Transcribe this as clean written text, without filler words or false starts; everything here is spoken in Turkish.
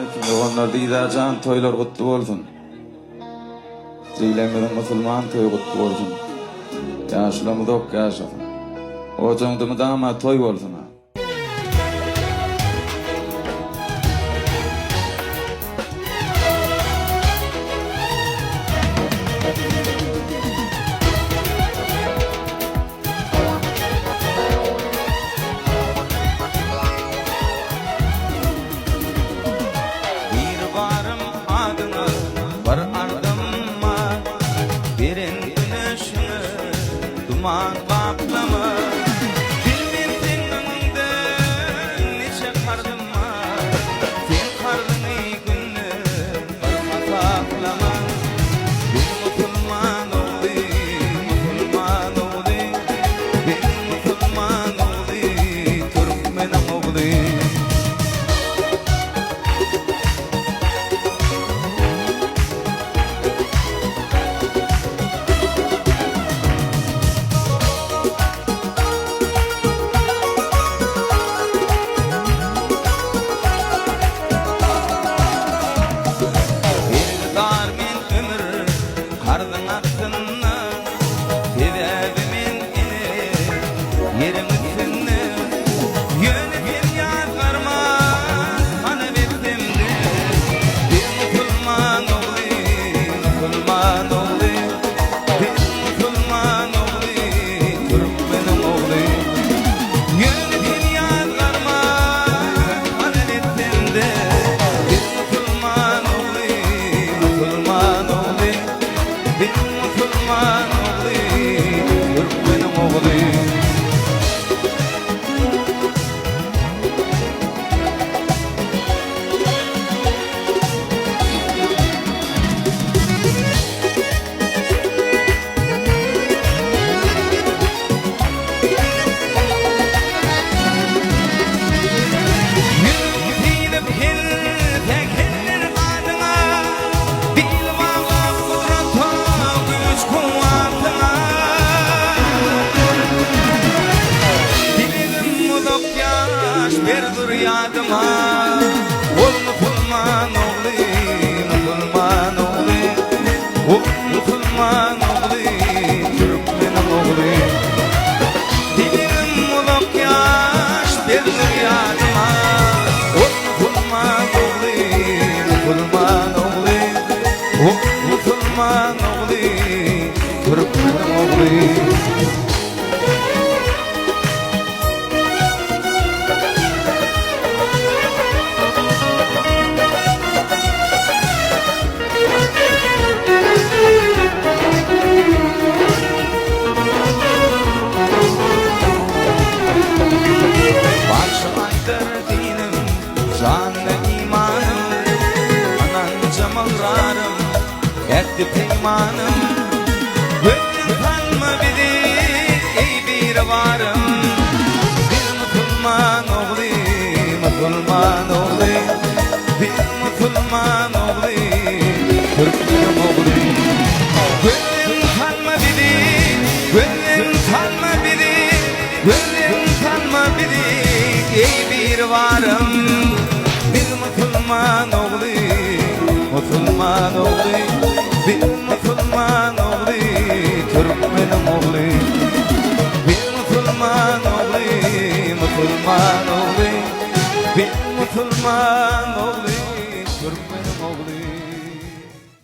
Assalamualaikum. Oğlanlar diýdäjan toýlar gutly bolsun. Diýlenmeden musulman toýy gutly bolsun. Ýaşlamy dok ýaşasyn. Ojaňdymy dama toý bolsun. Var ardıma birin güneşini duman kaplama bilmedin önünde nice kardım var sen kardın ey günü barma saklama bir musulman oldu bir musulman oldu Türkmenim oldu. Kardan aklına sebebimin ini yerim üstünü yönetip yazlarma kanı bittimdi bir musulman oldu bir musulman oldu Türkmenim oldu yönetip yazlarma kanı bittimdi bir musulman oldu bir musulman oldu Türkmenim oldu. Berdur yadıma ol musulman oldu Türkmenim oldu dilim ulak yaş berdur yadıma ol musulman oldu Türkmenim oldu. Canlı imanım, ananca mağrarım, etti peymanım. Gönlüm kanma bilir, ey bir varım. Bir musulman oğlu, bir musulman oğlu, Türkmenim oğlu. Gönlüm kanma bilir, ey bir varım. Musulman oğlu, bir musulman oğlu, Türkmenim oğlu. Bir musulman oğlu, bir musulman oğlu, Türkmenim oğlu.